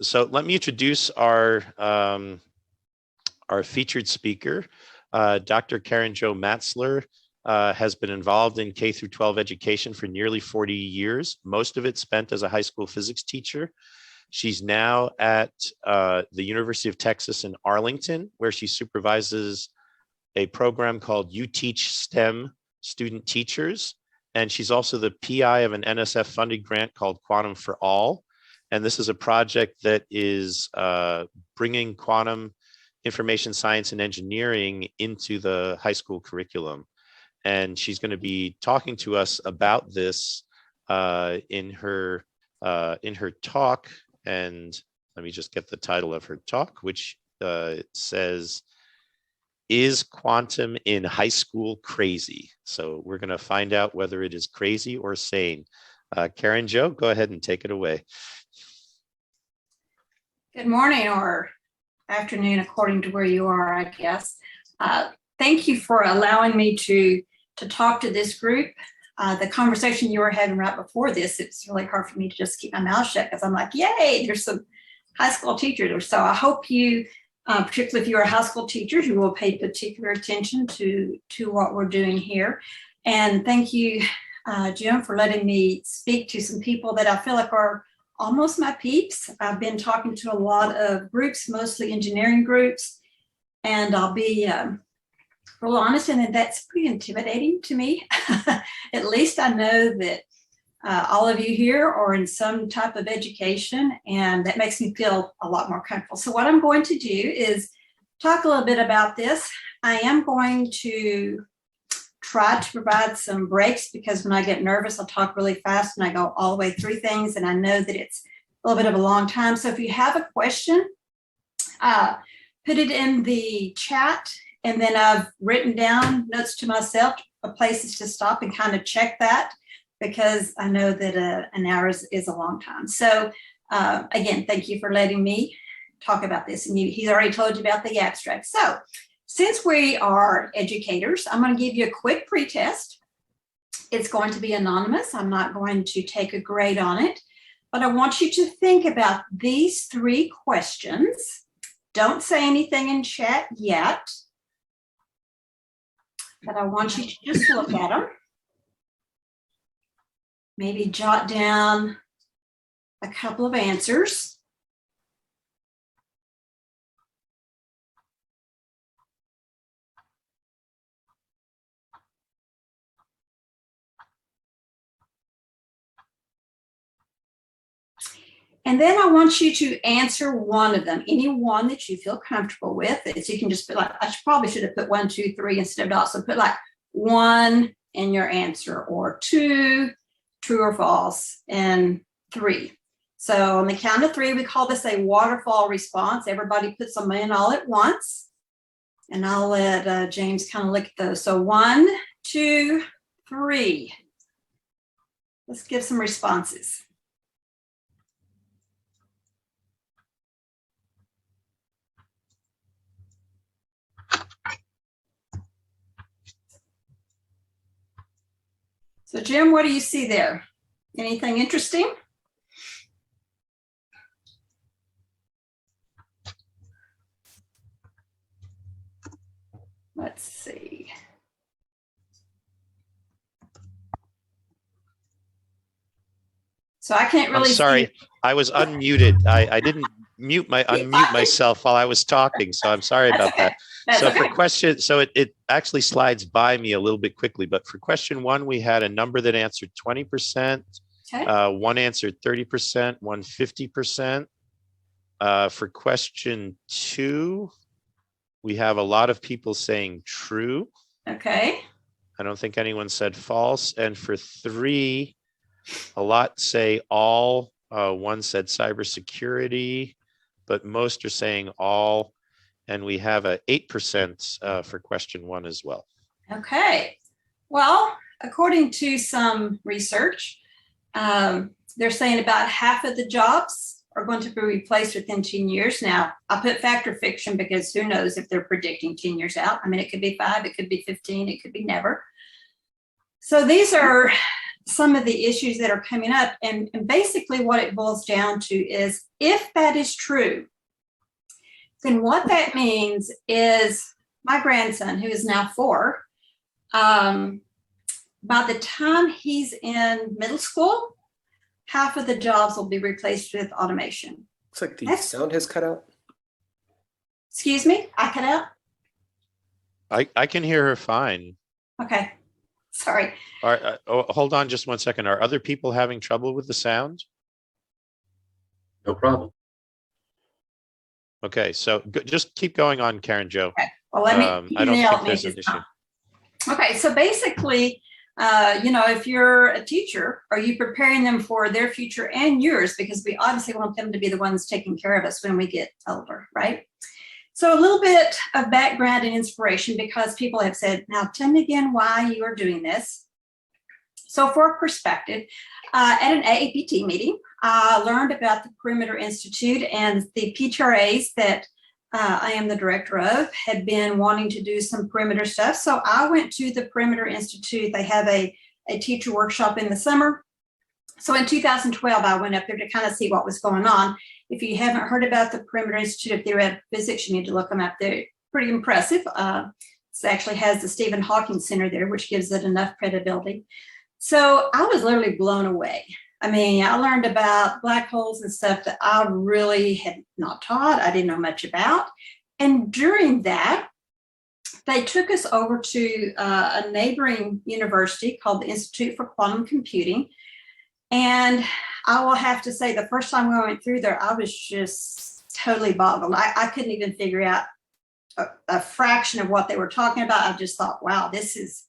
So let me introduce our featured speaker. Dr. Karen Jo Matsler has been involved in K through 12 education for nearly 40 years, most of it spent as a high school physics teacher. She's now at the University of Texas in Arlington, where she supervises a program called You Teach STEM Student Teachers. And she's also the PI of an NSF funded grant called Quantum for All. And this is a project that is bringing quantum information science and engineering into the high school curriculum. And she's going to be talking to us about this in her talk. And let me just get the title of her talk, which says, "Is quantum in high school crazy?" So we're going to find out whether it is crazy or sane. Karen Jo, go ahead and take it away. Good morning or afternoon, according to where you are, I guess. Thank you for allowing me to talk to this group. The conversation you were having right before this, it's really hard for me to just keep my mouth shut because I'm like, yay, there's some high school teachers. So I hope you, particularly if you're a high school teacher, you will pay particular attention to what we're doing here. And thank you, Jim, for letting me speak to some people that I feel like are almost my peeps. I've been talking to a lot of groups, mostly engineering groups, and I'll be real honest, and that's pretty intimidating to me. At least I know that all of you here are in some type of education, and that makes me feel a lot more comfortable. So what I'm going to do is talk a little bit about this. I am going to try to provide some breaks because when I get nervous, I'll talk really fast and I go all the way through things, and I know that it's a little bit of a long time. So if you have a question, put it in the chat, and then I've written down notes to myself of places to stop and kind of check that, because I know that an hour is a long time. So again, thank you for letting me talk about this. And he's already told you about the abstract. So since we are educators, I'm going to give you a quick pretest. It's going to be anonymous. I'm not going to take a grade on it, but I want you to think about these 3 questions. Don't say anything in chat yet, but I want you to just look at them. Maybe jot down a couple of answers. And then I want you to answer one of them, any one that you feel comfortable with. So you can just put like, I probably should have put 1, 2, 3 instead of dots. So put like 1 in your answer, or 2, true or false, and 3. So on the count of 3, we call this a waterfall response. Everybody puts them in all at once. And I'll let James kind of look at those. So 1, 2, 3. Let's give some responses. So Jim, what do you see there? Anything interesting? Let's see. So I can't really. I'm sorry, I was unmuted. I didn't unmute myself while I was talking, so I'm sorry about that. So for question, so it actually slides by me a little bit quickly, but for question 1, we had a number that answered 20%, okay. One answered 30%, one 50%. For question 2, we have a lot of people saying true. Okay. I don't think anyone said false. And for 3, a lot say all. One said cybersecurity, but most are saying all. And we have a 8% for question 1 as well. Okay. Well, according to some research, they're saying about half of the jobs are going to be replaced within 10 years. Now, I put fact or fiction because who knows if they're predicting 10 years out. I mean, it could be 5, it could be 15, it could be never. So these are some of the issues that are coming up. And basically what it boils down to is, if that is true, then what that means is my grandson, who is now 4, by the time he's in middle school, half of the jobs will be replaced with automation. Looks like the sound has cut out. Excuse me, I cut out? I can hear her fine. Okay, sorry. All right, hold on just one second. Are other people having trouble with the sound? No problem. Okay, so just keep going on, Karen Jo. Okay. Well, let me. I don't think there's an issue. Okay, so basically, if you're a teacher, are you preparing them for their future and yours? Because we obviously want them to be the ones taking care of us when we get older, right? So a little bit of background and inspiration, because people have said, now tell me again why you are doing this. So for perspective, at an AAPT meeting, I learned about the Perimeter Institute, and the PTRAs that I am the director of had been wanting to do some perimeter stuff. So I went to the Perimeter Institute. They have a teacher workshop in the summer. So in 2012, I went up there to kind of see what was going on. If you haven't heard about the Perimeter Institute of Theoretical Physics, you need to look them up. They're pretty impressive. It actually has the Stephen Hawking Center there, which gives it enough credibility. So I was literally blown away. I mean, I learned about black holes and stuff that I really had not taught. I didn't know much about. And during that, they took us over to a neighboring university called the Institute for Quantum Computing. And I will have to say, the first time we went through there, I was just totally boggled. I couldn't even figure out a fraction of what they were talking about. I just thought, wow, this is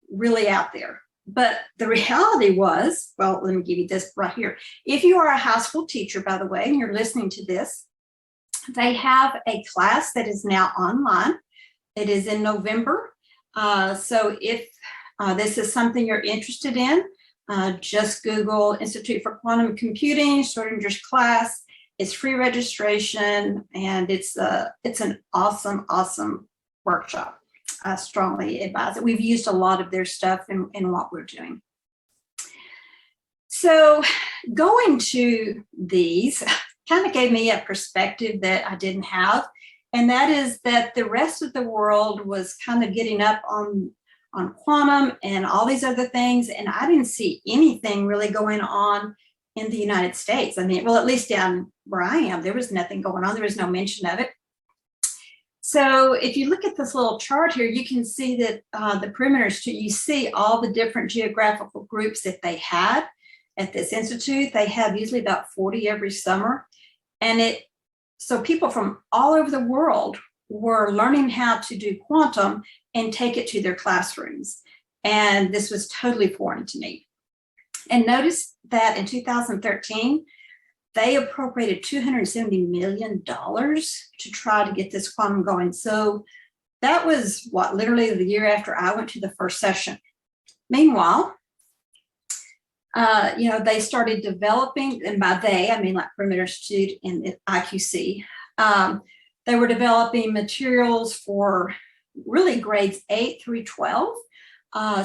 really out there. But the reality was, well, let me give you this right here. If you are a high school teacher, by the way, and you're listening to this, they have a class that is now online. It is in November. So if this is something you're interested in, just Google Institute for Quantum Computing, Schrodinger's class. It's free registration, and it's an awesome, awesome workshop. I strongly advise it. We've used a lot of their stuff in what we're doing. So going to these kind of gave me a perspective that I didn't have, and that is that the rest of the world was kind of getting up on quantum and all these other things, and I didn't see anything really going on in the United States. I mean, well, at least down where I am, there was nothing going on. There was no mention of it. So if you look at this little chart here, you can see that the perimeters, you see all the different geographical groups that they had at this institute. They have usually about 40 every summer. And so people from all over the world were learning how to do quantum and take it to their classrooms. And this was totally foreign to me. And notice that in 2013, they appropriated $270 million to try to get this quantum going. So that was literally the year after I went to the first session. Meanwhile, they started developing, and by they, I mean like Perimeter Institute and IQC. They were developing materials for really grades 8 through 12.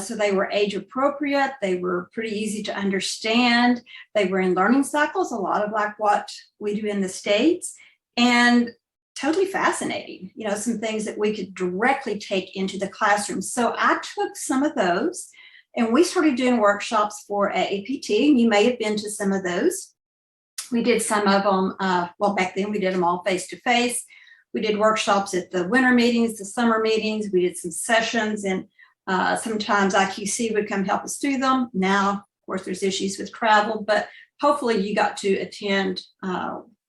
So they were age appropriate. They were pretty easy to understand. They were in learning cycles, a lot of like what we do in the States, and totally fascinating, some things that we could directly take into the classroom. So I took some of those and we started doing workshops for AAPT, and you may have been to some of those. We did some of them, back then we did them all face-to-face. We did workshops at the winter meetings, the summer meetings. We did some sessions, and sometimes IQC would come help us do them. Now, of course, there's issues with travel, but hopefully you got to attend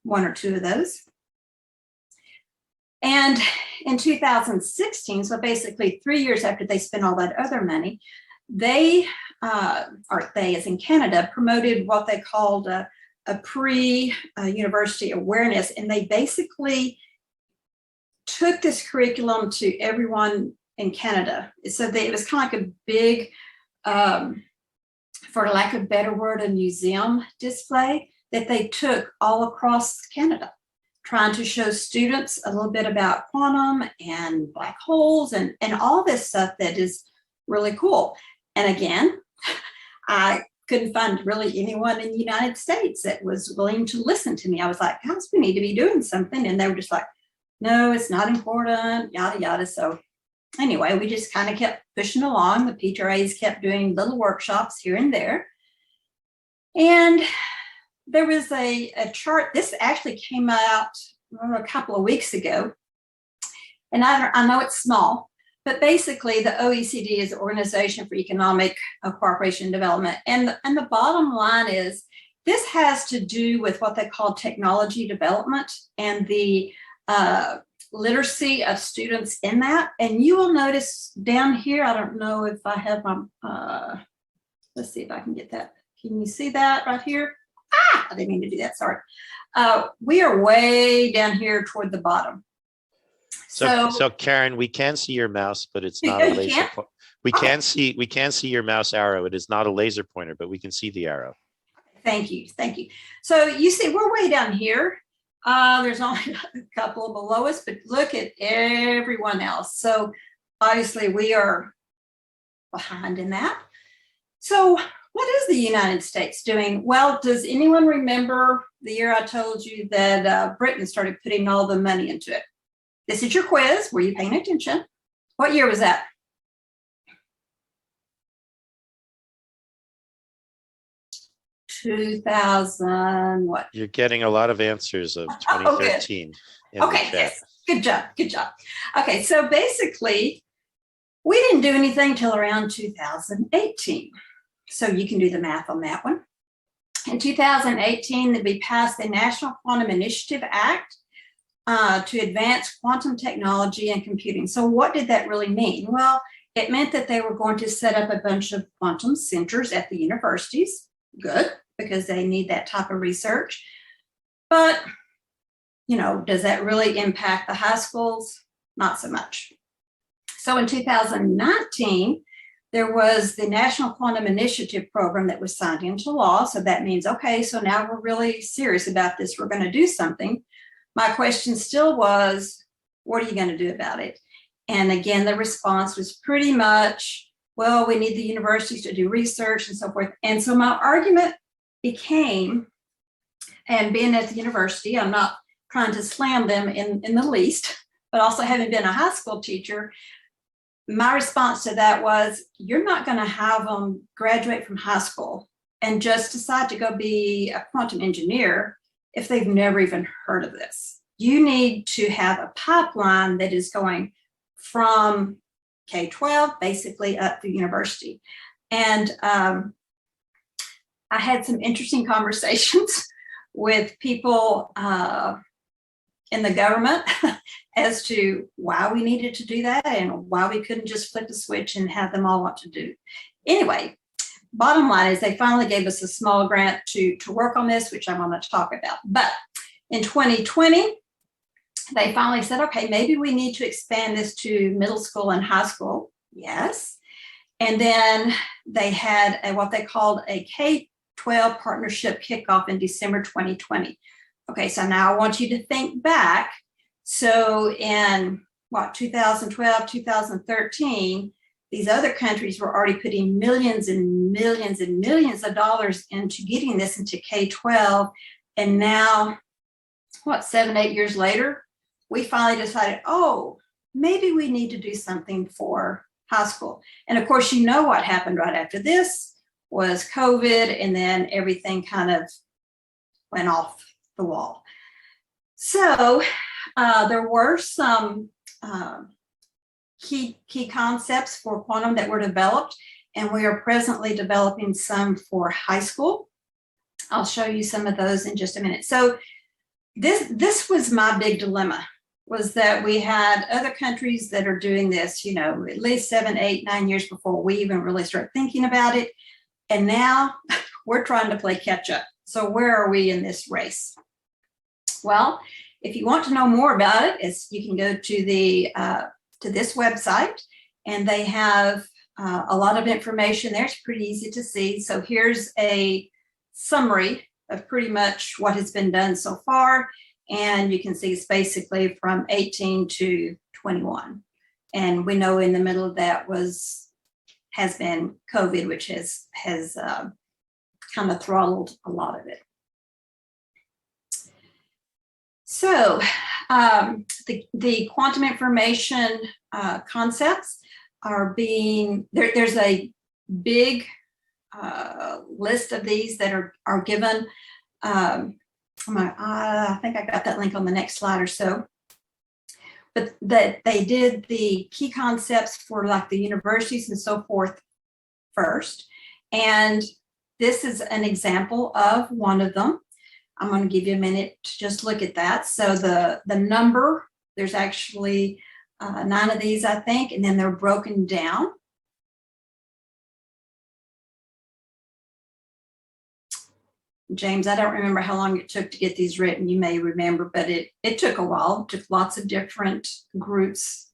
one or two of those. And in 2016, so basically 3 years after they spent all that other money, they as in Canada, promoted what they called a Preuniversity Awareness, and they basically took this curriculum to everyone in Canada. So it was kind of like a big, for lack of a better word, a museum display that they took all across Canada, trying to show students a little bit about quantum and black holes and all this stuff that is really cool. And again, I couldn't find really anyone in the United States that was willing to listen to me. I was like, guys, we need to be doing something. And they were just like, no, it's not important, yada, yada. So anyway, we just kind of kept pushing along. The PTRAs kept doing little workshops here and there. And there was a chart. This actually came out a couple of weeks ago. And I know it's small, but basically the OECD is the Organization for Economic Cooperation and Development. And the bottom line is this has to do with what they call technology development and the literacy of students in that. And you will notice down here, I don't know if I have my, let's see if I can get that. Can you see that right here? I didn't mean to do that, sorry. We are way down here toward the bottom. So Karen, we can see your mouse, but it's not a laser. We can see your mouse arrow. It is not a laser pointer, but we can see the arrow. Thank you. So you see, we're way down here. There's only a couple below us, but look at everyone else. So obviously we are behind in that. So what is the United States doing? Well, does anyone remember the year I told you that Britain started putting all the money into it? This is your quiz. Were you paying attention? What year was that? What? You're getting a lot of answers of 2013. Okay, yes. Good job. Okay, so basically, we didn't do anything till around 2018. So you can do the math on that one. In 2018, we passed the National Quantum Initiative Act to advance quantum technology and computing. So what did that really mean? Well, it meant that they were going to set up a bunch of quantum centers at the universities. Good, because they need that type of research. But, does that really impact the high schools? Not so much. So in 2019, there was the National Quantum Initiative program that was signed into law. So that means, okay, so now we're really serious about this. We're going to do something. My question still was, what are you going to do about it? And again, the response was pretty much, well, we need the universities to do research and so forth. And so my argument became, and being at the university, I'm not trying to slam them in the least, but also having been a high school teacher, my response to that was, you're not going to have them graduate from high school and just decide to go be a quantum engineer if they've never even heard of this. You need to have a pipeline that is going from K-12 basically up to university. And I had some interesting conversations with people in the government as to why we needed to do that and why we couldn't just flip the switch and have them all want to do. Anyway, bottom line is they finally gave us a small grant to work on this, which I'm going to talk about. But in 2020, they finally said, okay, maybe we need to expand this to middle school and high school. Yes. And then they had what they called a K-12 partnership kickoff in December 2020. Okay, so now I want you to think back. So in 2012, 2013, these other countries were already putting millions and millions and millions of dollars into getting this into K-12. And now, 7, 8 years later, we finally decided, oh, maybe we need to do something for high school. And of course, you know what happened right after this was COVID, and then everything kind of went off the wall. So there were some key concepts for quantum that were developed, and we are presently developing some for high school. I'll show you some of those in just a minute. So this was my big dilemma, was that we had other countries that are doing this, at least 7, 8, 9 years before we even really start thinking about it. And now we're trying to play catch up. So where are we in this race? Well, if you want to know more about it, you can go to this website, and they have a lot of information there. It's pretty easy to see. So here's a summary of pretty much what has been done so far. And you can see it's basically from 18 to 21. And we know in the middle of that was has been COVID, which has kind of throttled a lot of it. So the quantum information concepts are being, there's a big list of these that are given. I think I got that link on the next slide or so. But that they did the key concepts for like the universities and so forth first. And this is an example of one of them. I'm going to give you a minute to just look at that. So the number, there's actually 9 of these, I think, and then they're broken down. James, I don't remember how long it took to get these written. You may remember, but it took a while. It took lots of different groups.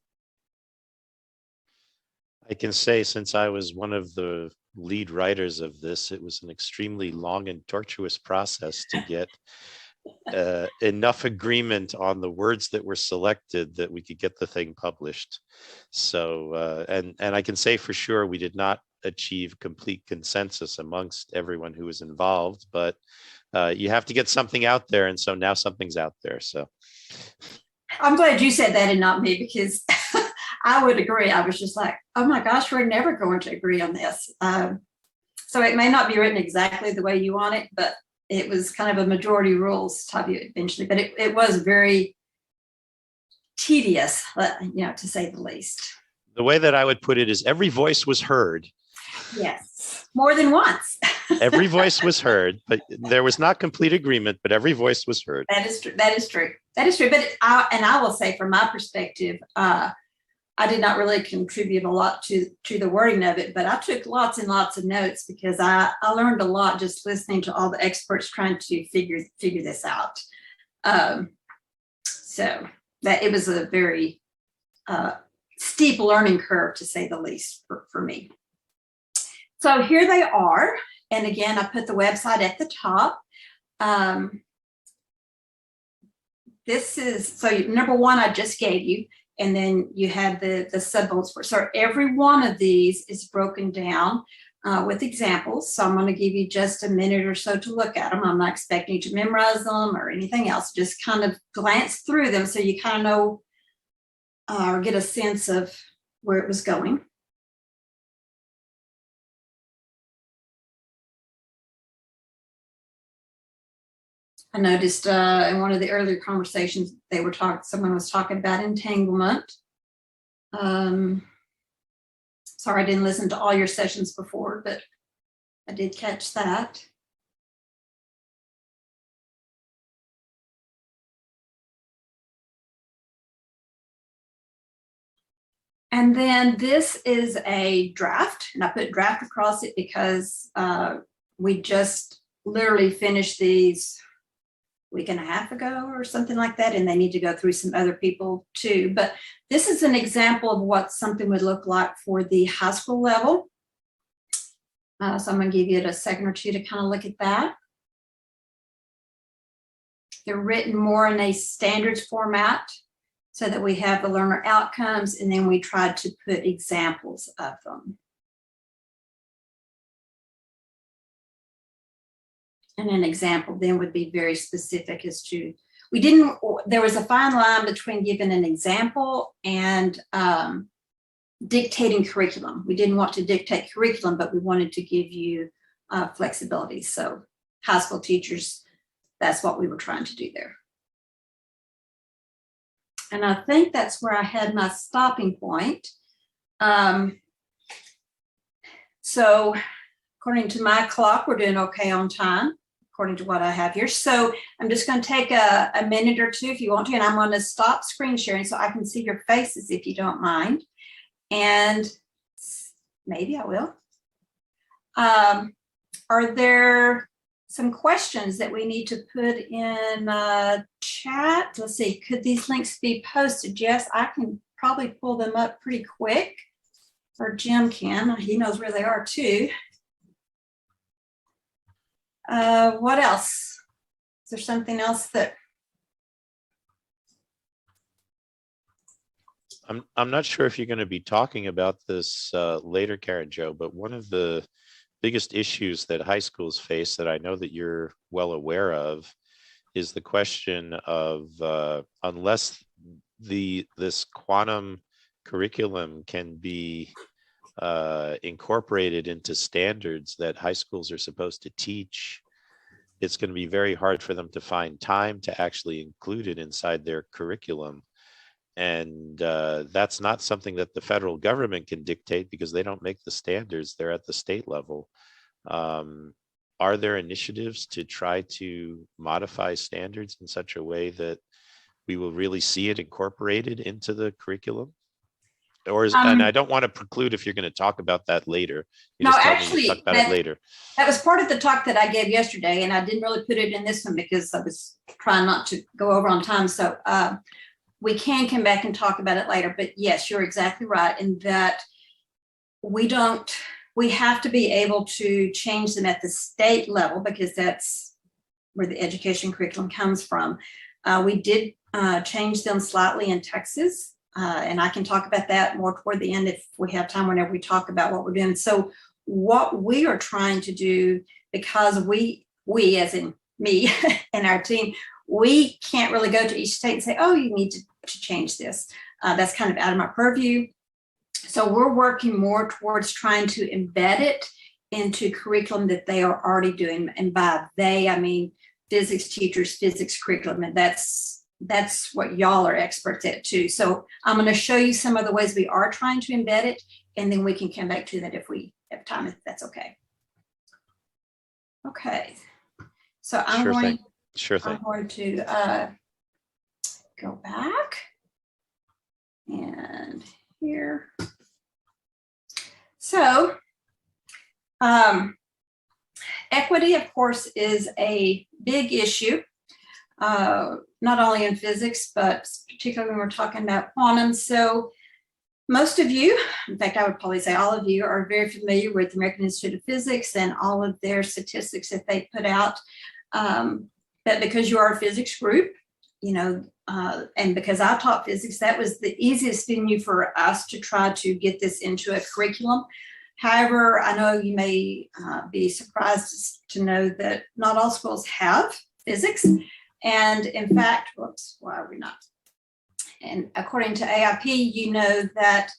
I can say, since I was one of the lead writers of this, it was an extremely long and tortuous process to get enough agreement on the words that were selected that we could get the thing published. So, and I can say for sure we did not achieve complete consensus amongst everyone who was involved, but you have to get something out there, and so now something's out there. So I'm glad you said that and not me, because I would agree. I was just like, oh my gosh, we're never going to agree on this. So it may not be written exactly the way you want it, but it was kind of a majority rules type eventually, but it was very tedious, to say the least. The way that I would put it is every voice was heard. Yes, more than once. Every voice was heard, but there was not complete agreement, but every voice was heard. That is true. That is true. That is true. But I will say, from my perspective, I did not really contribute a lot to the wording of it, but I took lots and lots of notes because I learned a lot just listening to all the experts trying to figure this out. So that it was a very steep learning curve, to say the least, for me. So here they are. And again, I put the website at the top. This is, so number 1, I just gave you, and then you have the sub-bullets for. So every one of these is broken down with examples. So I'm going to give you just a minute or so to look at them. I'm not expecting you to memorize them or anything else. Just kind of glance through them so you kind of know or get a sense of where it was going. I noticed in one of the earlier conversations someone was talking about entanglement. Sorry, I didn't listen to all your sessions before, but I did catch that. And then this is a draft, and I put draft across it because we just literally finished these week and a half ago or something like that, and they need to go through some other people too. But this is an example of what something would look like for the high school level. So I'm going to give you a second or two to kind of look at that. They're written more in a standards format so that we have the learner outcomes, and then we tried to put examples of them. And an example then would be very specific as to, there was a fine line between giving an example and dictating curriculum. We didn't want to dictate curriculum, but we wanted to give you flexibility. So high school teachers, that's what we were trying to do there. And I think that's where I had my stopping point. So according to my clock, we're doing okay on time, according to what I have here. So I'm just going to take a minute or two if you want to, and I'm going to stop screen sharing so I can see your faces if you don't mind. And maybe I will. Are there some questions that we need to put in chat? Let's see, could these links be posted? Yes, I can probably pull them up pretty quick, or Jim can. He knows where they are too. What else? Is there something else that? I'm not sure if you're going to be talking about this later, Karen Jo, but one of the biggest issues that high schools face that I know that you're well aware of is the question of unless this quantum curriculum can be incorporated into standards that high schools are supposed to teach, it's going to be very hard for them to find time to actually include it inside their curriculum. And that's not something that the federal government can dictate because they don't make the standards. They're at the state level. Are there initiatives to try to modify standards in such a way that we will really see it incorporated into the curriculum? Or and I don't want to preclude if you're going to talk about that later. You no, just tell actually, me to talk about it later. That was part of the talk that I gave yesterday, and I didn't really put it in this one because I was trying not to go over on time. So we can come back and talk about it later. But yes, you're exactly right in that we have to be able to change them at the state level because that's where the education curriculum comes from. We did change them slightly in Texas, and I can talk about that more toward the end if we have time whenever we talk about what we're doing. So what we are trying to do, because we as in me and our team, we can't really go to each state and say, oh, you need to change this. That's kind of out of my purview. So we're working more towards trying to embed it into curriculum that they are already doing. And by they, I mean physics teachers, physics curriculum. And that's what y'all are experts at too. So I'm going to show you some of the ways we are trying to embed it, and then we can come back to that if we have time, if that's okay. Okay. So I'm going to go back and here. So equity, of course, is a big issue, not only in physics, but particularly when we're talking about quantum. So most of you, in fact, I would probably say all of you, are very familiar with the American Institute of Physics and all of their statistics that they put out. But because you are a physics group, you know, and because I taught physics, that was the easiest venue for us to try to get this into a curriculum. However, I know you may be surprised to know that not all schools have physics. And in fact, whoops, why are we not? And according to AIP, you know that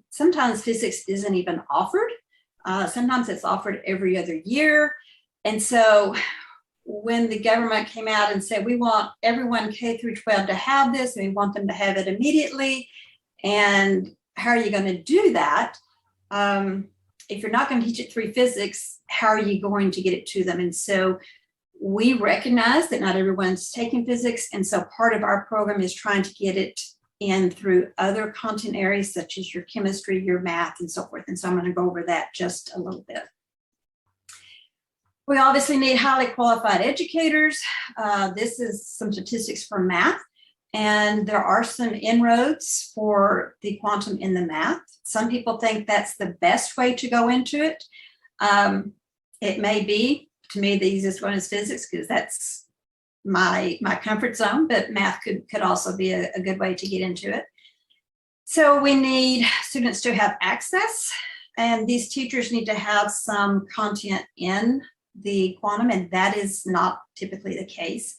sometimes physics isn't even offered. Sometimes it's offered every other year. And so when the government came out and said, we want everyone K through 12 to have this, and we want them to have it immediately, and how are you going to do that? If you're not going to teach it through physics, how are you going to get it to them? And so we recognize that not everyone's taking physics, and so part of our program is trying to get it in through other content areas such as your chemistry, your math, and so forth. And so I'm going to go over that just a little bit. We obviously need highly qualified educators. This is some statistics for math, and there are some inroads for the quantum in the math. Some people think that's the best way to go into it. It may be, to me, the easiest one is physics because that's my comfort zone, but math could also be a good way to get into it. So we need students to have access, and these teachers need to have some content in the quantum, and that is not typically the case.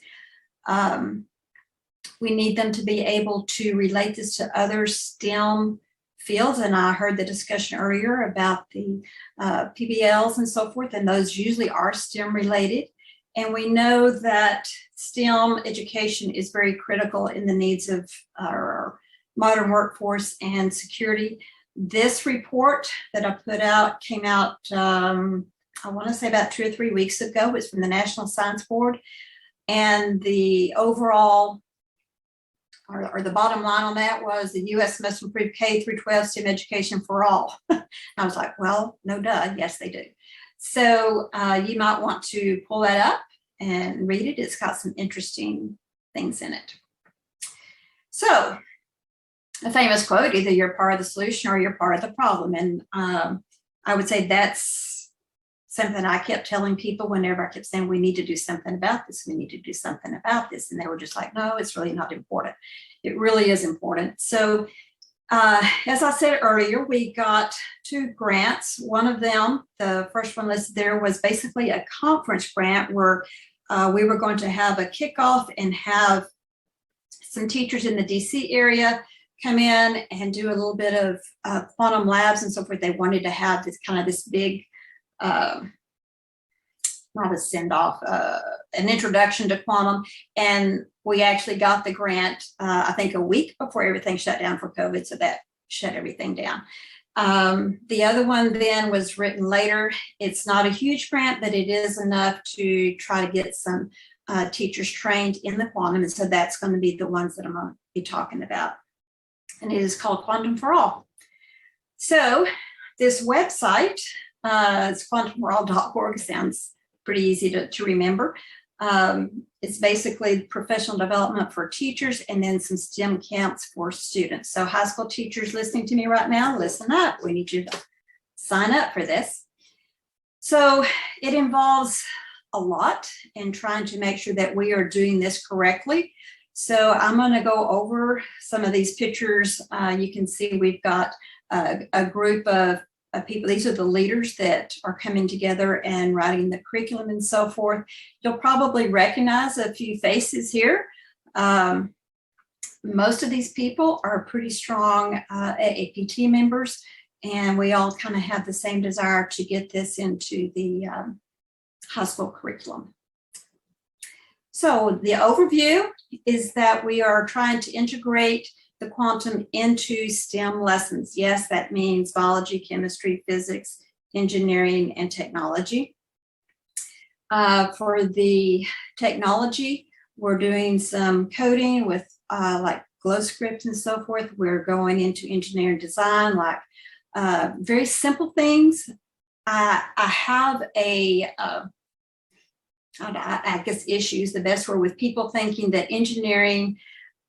We need them to be able to relate this to other STEM fields, and I heard the discussion earlier about the PBLs and so forth, and those usually are STEM related. And we know that STEM education is very critical in the needs of our modern workforce and security. This report that I put out came out I want to say about 2 or 3 weeks ago. It's from the National Science Board. And the overall, or the bottom line on that was the U.S. must improve K through 12 STEM education for all. I was like, well, no duh, yes, they do. So you might want to pull that up and read it. It's got some interesting things in it. So a famous quote, either you're part of the solution or you're part of the problem. And I would say that's something I kept telling people whenever I kept saying, we need to do something about this. We need to do something about this. And they were just like, no, it's really not important. It really is important. So as I said earlier, we got 2 grants. One of them, the first one listed there, was basically a conference grant where we were going to have a kickoff and have some teachers in the DC area come in and do a little bit of quantum labs and so forth. They wanted to have this kind of this big, not a send off, an introduction to quantum. And we actually got the grant, I think a week before everything shut down for COVID. So that shut everything down. The other one then was written later. It's not a huge grant, but it is enough to try to get some teachers trained in the quantum. And so that's going to be the ones that I'm going to be talking about. And it is called Quantum for All. So this website, it's quantumforall.org. Sounds pretty easy to remember. It's basically professional development for teachers and then some STEM camps for students. So high school teachers listening to me right now, listen up. We need you to sign up for this. So it involves a lot in trying to make sure that we are doing this correctly. So I'm going to go over some of these pictures. You can see we've got a group of people. These are the leaders that are coming together and writing the curriculum and so forth. You'll probably recognize a few faces here. Most of these people are pretty strong AAPT members, and we all kind of have the same desire to get this into the high school curriculum. So the overview is that we are trying to integrate the quantum into STEM lessons. Yes, that means biology, chemistry, physics, engineering, and technology. For the technology, we're doing some coding with like glow script and so forth. We're going into engineering design, like very simple things. I have I guess issues, the best word, with people thinking that engineering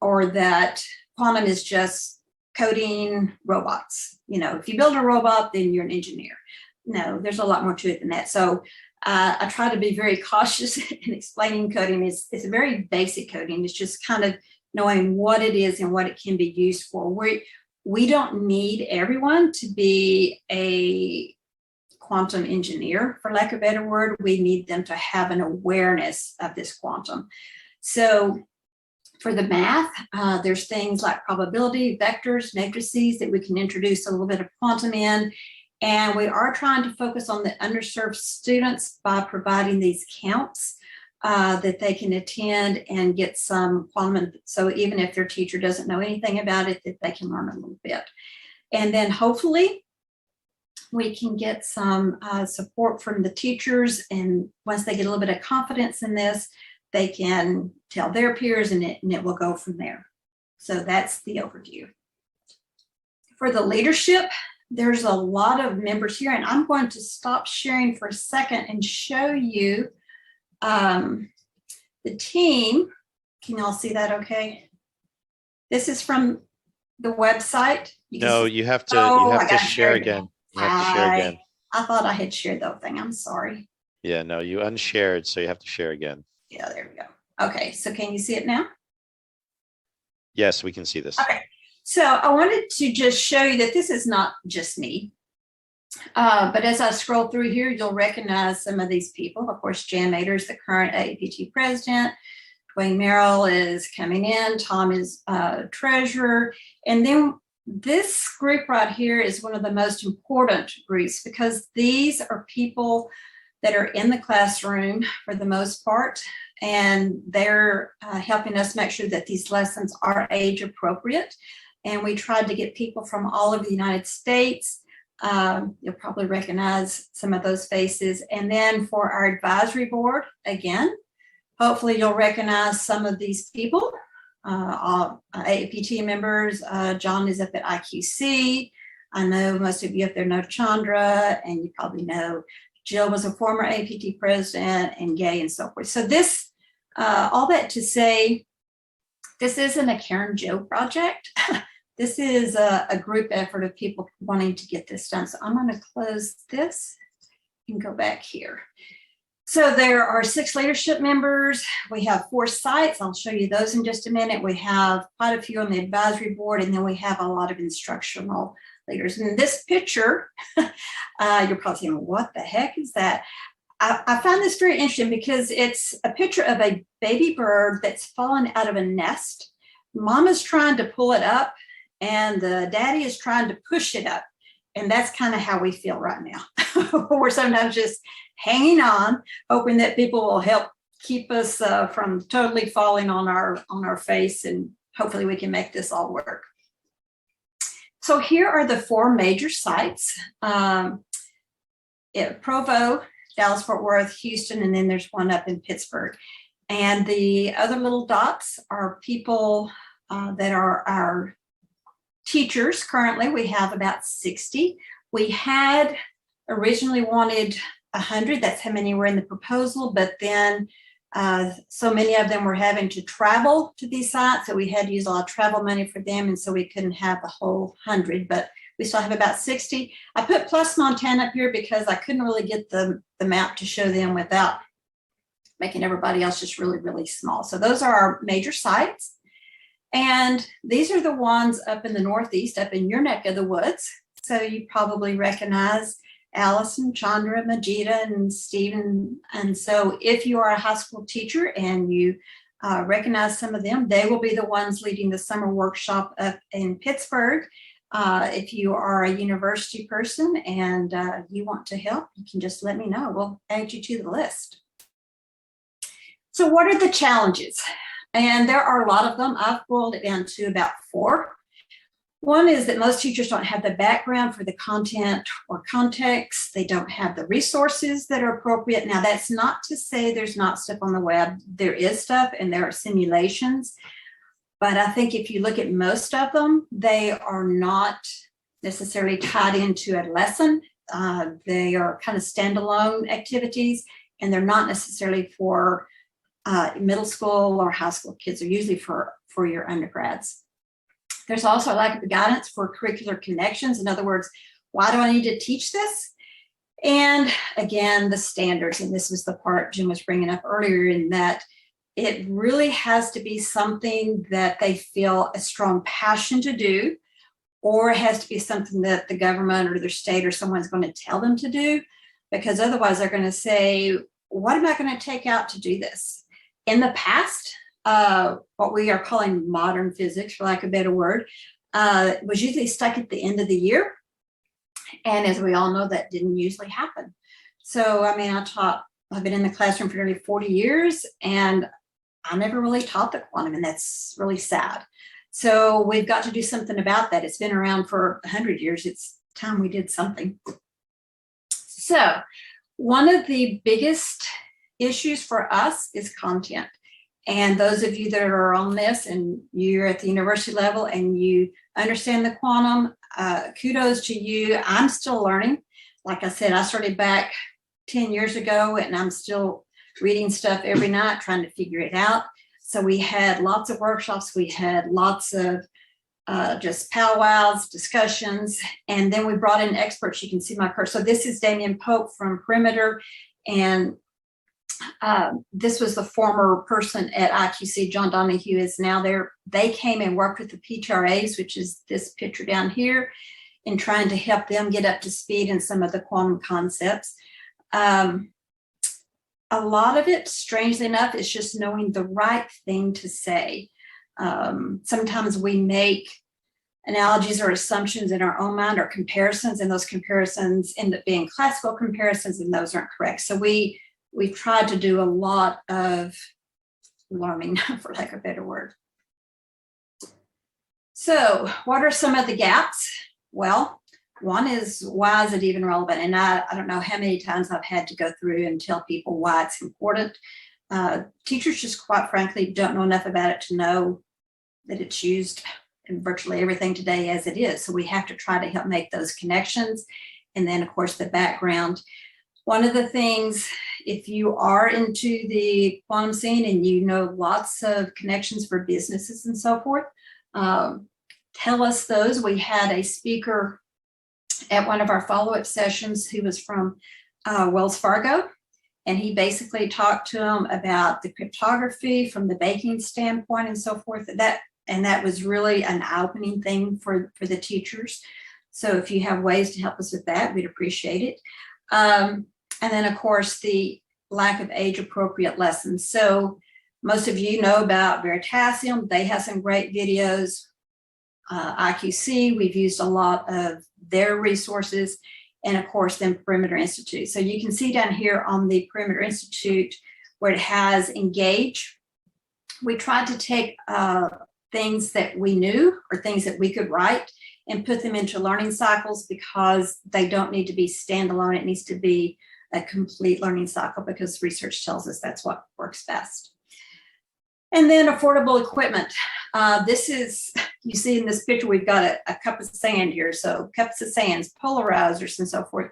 or that quantum is just coding robots. You know, if you build a robot, then you're an engineer. No, there's a lot more to it than that. So I try to be very cautious in explaining coding. It's a very basic coding. It's just kind of knowing what it is and what it can be used for. We don't need everyone to be a quantum engineer, for lack of a better word. We need them to have an awareness of this quantum. So for the math, there's things like probability, vectors, matrices that we can introduce a little bit of quantum in. And we are trying to focus on the underserved students by providing these camps that they can attend and get some quantum. So even if their teacher doesn't know anything about it, that they can learn a little bit. And then hopefully we can get some support from the teachers. And once they get a little bit of confidence in this, they can tell their peers, and it will go from there. So that's the overview. For the leadership, there's a lot of members here, and I'm going to stop sharing for a second and show you the team. Can y'all see that okay? This is from the website. You have to share again. You have to share again. I thought I had shared the whole thing. I'm sorry. Yeah, no, you unshared, so you have to share again. Yeah, there we go. Okay, so can you see it now? Yes, we can see this. Okay, so I wanted to just show you that this is not just me. But as I scroll through here, you'll recognize some of these people. Of course, Jan Mader is the current AAPT president. Dwayne Merrill is coming in. Tom is treasurer. And then this group right here is one of the most important groups, because these are people that are in the classroom for the most part, and they're helping us make sure that these lessons are age appropriate. And we tried to get people from all over the United States. You'll probably recognize some of those faces. And then for our advisory board, again, hopefully you'll recognize some of these people. All AAPT members. John is up at IQC. I know most of you up there know Chandra, and you probably know Jill was a former AAPT president, and Gay, and so forth. So this, all that to say, this isn't a Karen Joe project. This is a group effort of people wanting to get this done. So I'm going to close this You can go back here. So there are 6 leadership members. We have 4 sites. I'll show you those in just a minute. We have quite a few on the advisory board, and then we have a lot of instructional leaders. And in this picture, you're probably saying, what the heck is that? I find this very interesting because it's a picture of a baby bird that's fallen out of a nest. Mama's trying to pull it up, and the daddy is trying to push it up. And that's kind of how we feel right now. We're sometimes just hanging on, hoping that people will help keep us from totally falling on our face, and hopefully we can make this all work. So here are the 4 major sites: Provo, Dallas-Fort Worth, Houston, and then there's one up in Pittsburgh. And the other little dots are people that are our teachers. Currently, we have about 60. We had originally wanted 100. That's how many were in the proposal, but then so many of them were having to travel to these sites, so we had to use a lot of travel money for them, and so we couldn't have the whole 100, but we still have about 60. I put plus Montana up here because I couldn't really get the map to show them without making everybody else just really, really small. So those are our major sites. And these are the ones up in the Northeast, up in your neck of the woods. So you probably recognize Allison, Chandra, Majida, and Stephen. And so if you are a high school teacher and you recognize some of them, they will be the ones leading the summer workshop up in Pittsburgh. If you are a university person and you want to help, you can just let me know. We'll add you to the list. So what are the challenges? And there are a lot of them. I've boiled it down to about 4. One is that most teachers don't have the background for the content or context. They don't have the resources that are appropriate. Now, that's not to say there's not stuff on the web. There is stuff, and there are simulations. But I think if you look at most of them, they are not necessarily tied into a lesson. They are kind of standalone activities, and they're not necessarily for middle school or high school kids. They're usually for your undergrads. There's also a lack of guidance for curricular connections. In other words, why do I need to teach this? And again, the standards, and this was the part Jim was bringing up earlier, in that it really has to be something that they feel a strong passion to do, or it has to be something that the government or their state or someone's going to tell them to do, because otherwise they're going to say, what am I going to take out to do this? In the past, what we are calling modern physics, for lack of a better word, was usually stuck at the end of the year. And as we all know, that didn't usually happen. So, I mean, I've been in the classroom for nearly 40 years, and I never really taught the quantum, and that's really sad. So we've got to do something about that. It's been around for 100 years. It's time we did something. So one of the biggest issues for us is content. And those of you that are on this and you're at the university level and you understand the quantum, kudos to you. I'm still learning. Like I said, I started back 10 years ago, and I'm still reading stuff every night, trying to figure it out. So we had lots of workshops. We had lots of just powwows, discussions, and then we brought in experts. You can see my cursor. So this is Damian Pope from Perimeter, and this was the former person at IQC. John Donahue is now there. They came and worked with the PTRAs, which is this picture down here, in trying to help them get up to speed in some of the quantum concepts. A lot of it, strangely enough, is just knowing the right thing to say. Sometimes we make analogies or assumptions in our own mind, or comparisons, and those comparisons end up being classical comparisons, and those aren't correct. So we've tried to do a lot of learning, for lack of a better word. So what are some of the gaps? Well, one is, why is it even relevant? And I don't know how many times I've had to go through and tell people why it's important. Teachers just, quite frankly, don't know enough about it to know that it's used in virtually everything today as it is. So we have to try to help make those connections. And then, of course, the background. One of the things, if you are into the quantum scene and you know lots of connections for businesses and so forth, tell us those. We had a speaker at one of our follow-up sessions who was from Wells Fargo. And he basically talked to them about the cryptography from the banking standpoint and so forth. And that was really an eye-opening thing for the teachers. So if you have ways to help us with that, we'd appreciate it. And then, of course, the lack of age-appropriate lessons. So most of you know about Veritasium. They have some great videos. IQC, we've used a lot of their resources. And of course, then Perimeter Institute. So you can see down here on the Perimeter Institute where it has engage. We tried to take things that we knew or things that we could write and put them into learning cycles because they don't need to be standalone. It needs to be a complete learning cycle because research tells us that's what works best. And then affordable equipment. This is, you see in this picture, we've got a cup of sand here. So cups of sands, polarizers and so forth.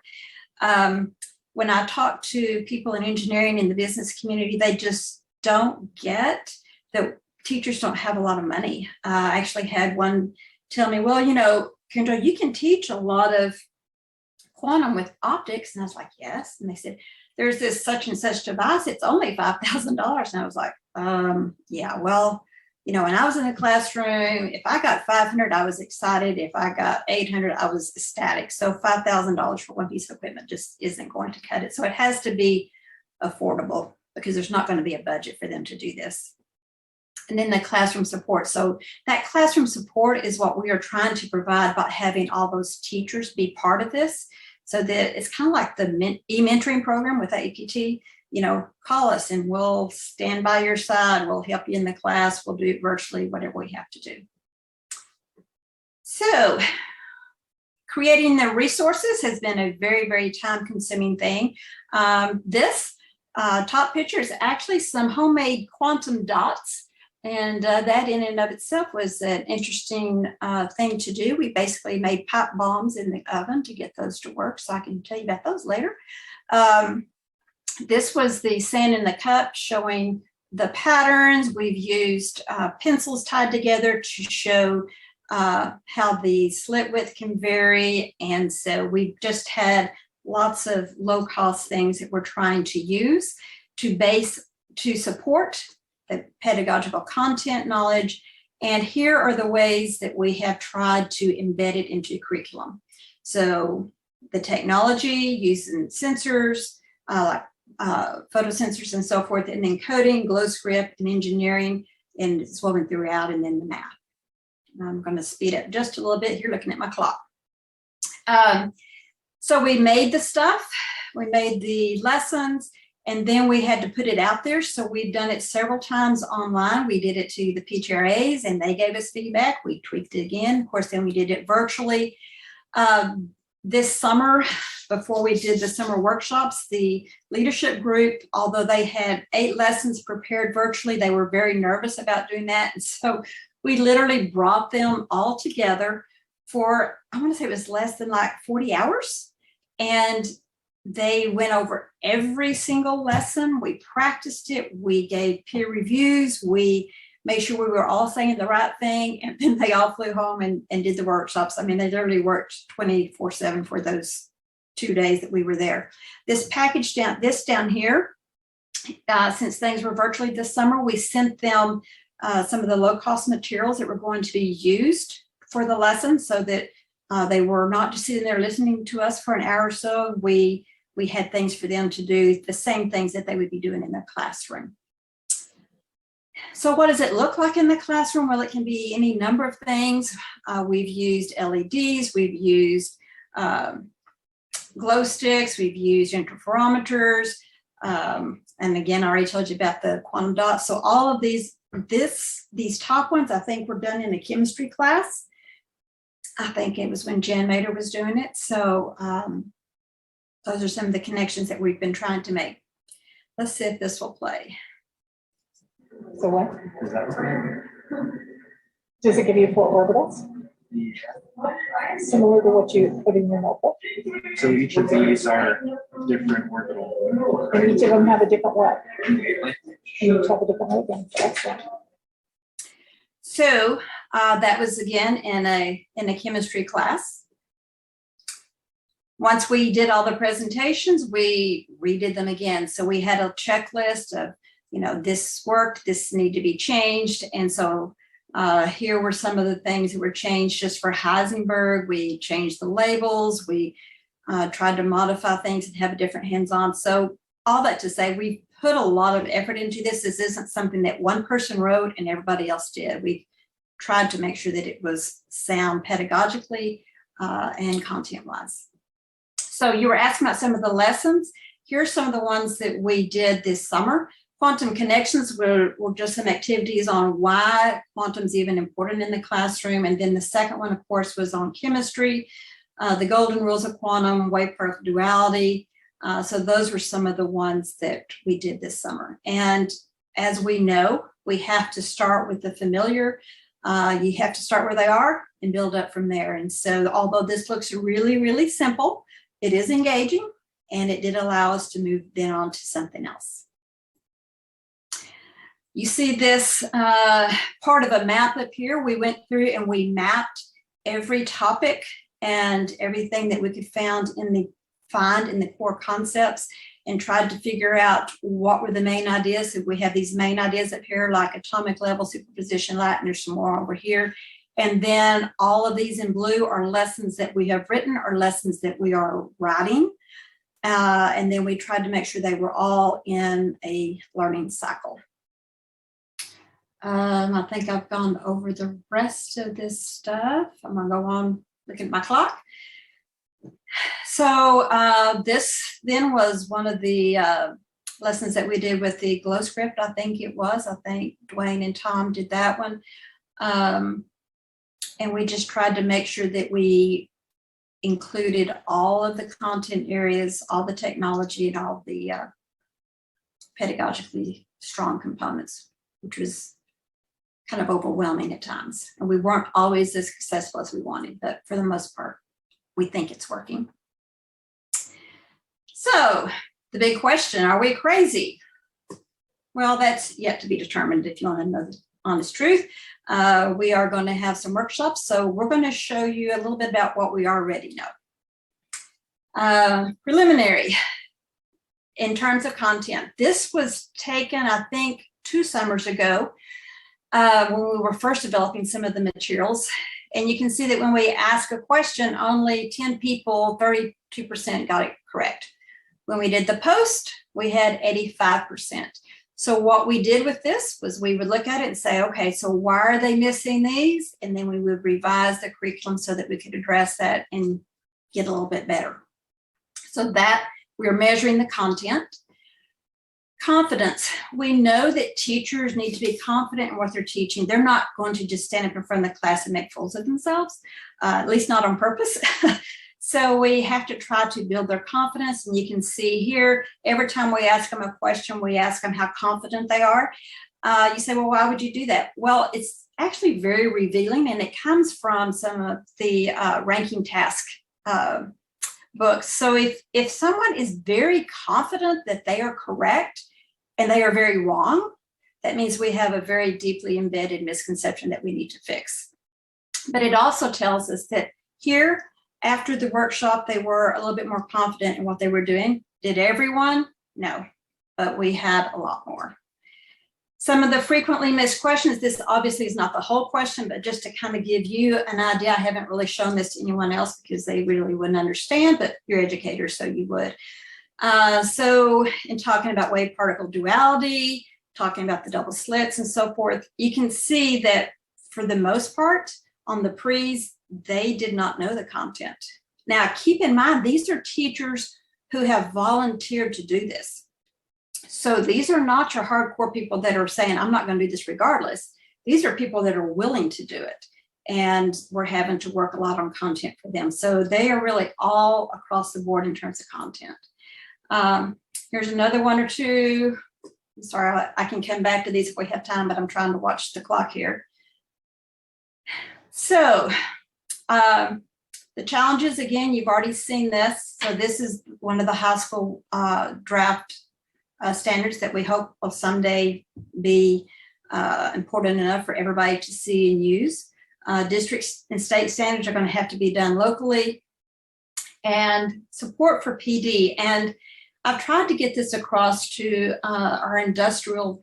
When I talk to people in engineering in the business community, they just don't get that teachers don't have a lot of money. I actually had one tell me, well, you know, Kendra, you can teach a lot of quantum with optics. And I was like, yes. And they said, there's this such and such device. It's only $5,000. And I was like, yeah, well, you know, when I was in the classroom, if I got 500, I was excited. If I got 800, I was ecstatic. So $5,000 for one piece of equipment just isn't going to cut it. So it has to be affordable because there's not going to be a budget for them to do this. And then the classroom support. So that classroom support is what we are trying to provide by having all those teachers be part of this. So that it's kind of like the e-mentoring program with APT. You know, call us and we'll stand by your side. We'll help you in the class. We'll do it virtually, whatever we have to do. So creating the resources has been a very, very time-consuming thing. This top picture is actually some homemade quantum dots. And that in and of itself was an interesting thing to do. We basically made pipe bombs in the oven to get those to work. So I can tell you about those later. This was the sand in the cup showing the patterns. We've used pencils tied together to show how the slit width can vary. And so we've just had lots of low cost things that we're trying to use to support the pedagogical content knowledge. And here are the ways that we have tried to embed it into curriculum. So the technology using sensors, like photosensors and so forth, and then coding, glow script, and engineering, and it's woven throughout, and then the math. I'm going to speed up just a little bit here looking at my clock. So we made the stuff, we made the lessons, and then we had to put it out there. So we've done it several times online. We did it to the PTRAs and they gave us feedback. We tweaked it again. Of course, then we did it virtually. This summer, before we did the summer workshops, the leadership group, although they had 8 lessons prepared virtually, they were very nervous about doing that. And so we literally brought them all together for, I want to say it was less than like 40 hours. And they went over every single lesson. We practiced it. We gave peer reviews. We made sure we were all saying the right thing. And then they all flew home and did the workshops. I mean, they literally worked 24/7 for those 2 days that we were there. This package down here, since things were virtually this summer, we sent them some of the low cost materials that were going to be used for the lesson so that they were not just sitting there listening to us for an hour or so. We had things for them to do, the same things that they would be doing in their classroom. So what does it look like in the classroom? Well, it can be any number of things. We've used LEDs, we've used glow sticks, we've used interferometers, and again, I already told you about the quantum dots. So all of these top ones, I think were done in a chemistry class. I think it was when Jan Mader was doing it. So those are some of the connections that we've been trying to make. Let's see if this will play. So what? Does it give you 4 orbitals? Similar to what you put in your notebook? So each of these are different orbital. And each of them have a different what? And each have a different wavelength. Excellent. So that was again in a chemistry class. Once we did all the presentations, we redid them again. So we had a checklist of, this worked, this needed to be changed. And so here were some of the things that were changed just for Heisenberg. We changed the labels. We tried to modify things and have a different hands-on. So all that to say, we put a lot of effort into this. This isn't something that one person wrote and everybody else did. We tried to make sure that it was sound pedagogically and content-wise. So you were asking about some of the lessons. Here are some of the ones that we did this summer. Quantum connections were just some activities on why quantum is even important in the classroom. And then the second one, of course, was on chemistry, the golden rules of quantum, wave particle duality. So those were some of the ones that we did this summer. And as we know, we have to start with the familiar. You have to start where they are and build up from there. And so although this looks really, really simple, it is engaging, and it did allow us to move then on to something else. You see this part of a map up here. We went through and we mapped every topic and everything that we could find in the core concepts, and tried to figure out what were the main ideas. So we have these main ideas up here, like atomic level, superposition, light, and there's some more over here. And then all of these in blue are lessons that we have written or lessons that we are writing. And then we tried to make sure they were all in a learning cycle. I think I've gone over the rest of this stuff. I'm gonna go on, look at my clock. So this then was one of the lessons that we did with the glow script, I think it was. I think Dwayne and Tom did that one. And we just tried to make sure that we included all of the content areas, all the technology, and all the pedagogically strong components, which was kind of overwhelming at times. And we weren't always as successful as we wanted, but for the most part, we think it's working. So the big question, are we crazy? Well, that's yet to be determined if you want to know the honest truth. We are going to have some workshops, so we're going to show you a little bit about what we already know. Preliminary, in terms of content. This was taken, I think, 2 summers ago when we were first developing some of the materials. And you can see that when we ask a question, only 10 people, 32% got it correct. When we did the post, we had 85%. So what we did with this was we would look at it and say, okay, so why are they missing these? And then we would revise the curriculum so that we could address that and get a little bit better. So that we're measuring the content. Confidence. We know that teachers need to be confident in what they're teaching. They're not going to just stand up in front of the class and make fools of themselves, at least not on purpose. So we have to try to build their confidence. And you can see here, every time we ask them a question, we ask them how confident they are. You say, well, why would you do that? Well, it's actually very revealing, and it comes from some of the ranking task books. So if someone is very confident that they are correct and they are very wrong, that means we have a very deeply embedded misconception that we need to fix. But it also tells us that here, after the workshop, they were a little bit more confident in what they were doing. Did everyone? No, but we had a lot more. Some of the frequently missed questions, this obviously is not the whole question, but just to kind of give you an idea, I haven't really shown this to anyone else because they really wouldn't understand, but you're educators, so you would. So in talking about wave particle duality, talking about the double slits and so forth, you can see that for the most part on the pre's, they did not know the content. Now, keep in mind, these are teachers who have volunteered to do this. So these are not your hardcore people that are saying, I'm not going to do this regardless. These are people that are willing to do it. And we're having to work a lot on content for them. So they are really all across the board in terms of content. Here's another one or two. I'm sorry, I can come back to these if we have time, but I'm trying to watch the clock here. So the challenges, again, you've already seen this. So this is one of the high school draft standards that we hope will someday be important enough for everybody to see and use. District and state standards are going to have to be done locally. and support for PD. And I've tried to get this across to our industrial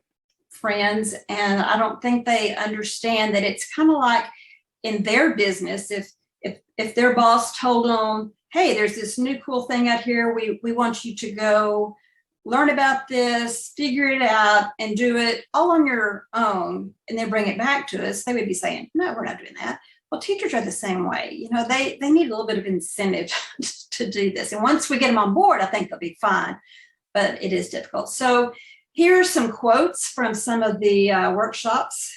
friends, and I don't think they understand that it's kind of like in their business. If their boss told them, hey, there's this new cool thing out here, we want you to go learn about this, figure it out, and do it all on your own, and then bring it back to us, they would be saying, no, we're not doing that. Well, teachers are the same way. You know, they need a little bit of incentive to do this. And once we get them on board, I think they'll be fine, but it is difficult. So here are some quotes from some of the workshops.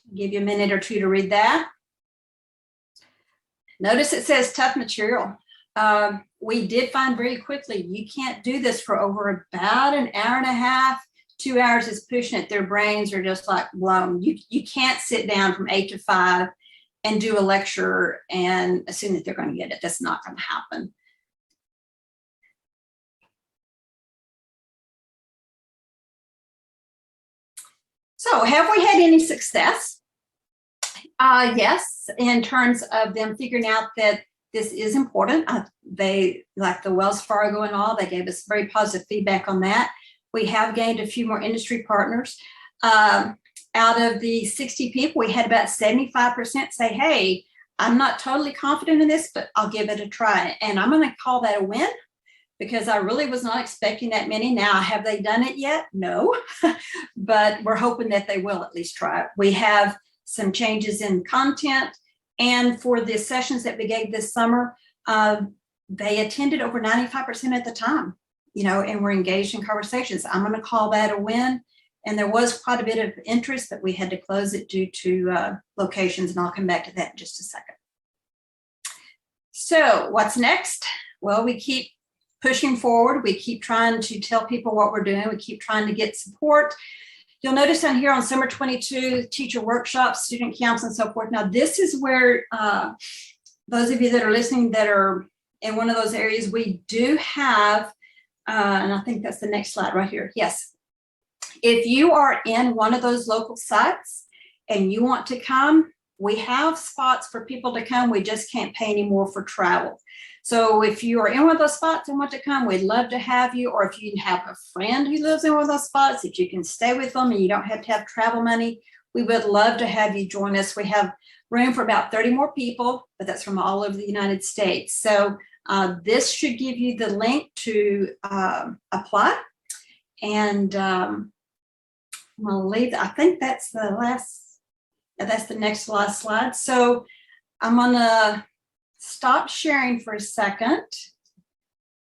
I'll give you a minute or two to read that. Notice it says tough material. We did find very quickly, you can't do this for over about an hour and a half. 2 hours is pushing it. Their brains are just like blown. You can't sit down from 8 to 5 and do a lecture and assume that they're going to get it. That's not going to happen. So have we had any success? Yes, in terms of them figuring out that this is important. They, like the Wells Fargo and all, they gave us very positive feedback on that. We have gained a few more industry partners. Out of the 60 people, we had about 75% say, hey, I'm not totally confident in this, but I'll give it a try. And I'm going to call that a win, because I really was not expecting that many. Now, have they done it yet? No, but we're hoping that they will at least try it. We have some changes in content. And for the sessions that we gave this summer, they attended over 95% of the time, you know, and we're engaged in conversations. I'm going to call that a win. And there was quite a bit of interest, but we had to close it due to locations, and I'll come back to that in just a second. So what's next? Well, we keep pushing forward. We keep trying to tell people what we're doing. We keep trying to get support. You'll notice on here on Summer 22, teacher workshops, student camps, and so forth. Now, this is where those of you that are listening that are in one of those areas, we do have, and I think that's the next slide right here. Yes. If you are in one of those local sites and you want to come, we have spots for people to come. We just can't pay any more for travel. So if you are in one of those spots and want to come, we'd love to have you. Or if you have a friend who lives in one of those spots, if you can stay with them and you don't have to have travel money, we would love to have you join us. We have room for about 30 more people, but that's from all over the United States. So this should give you the link to apply. And I'm going to leave. I think that's the last, that's the next last slide. So I'm going to stop sharing for a second.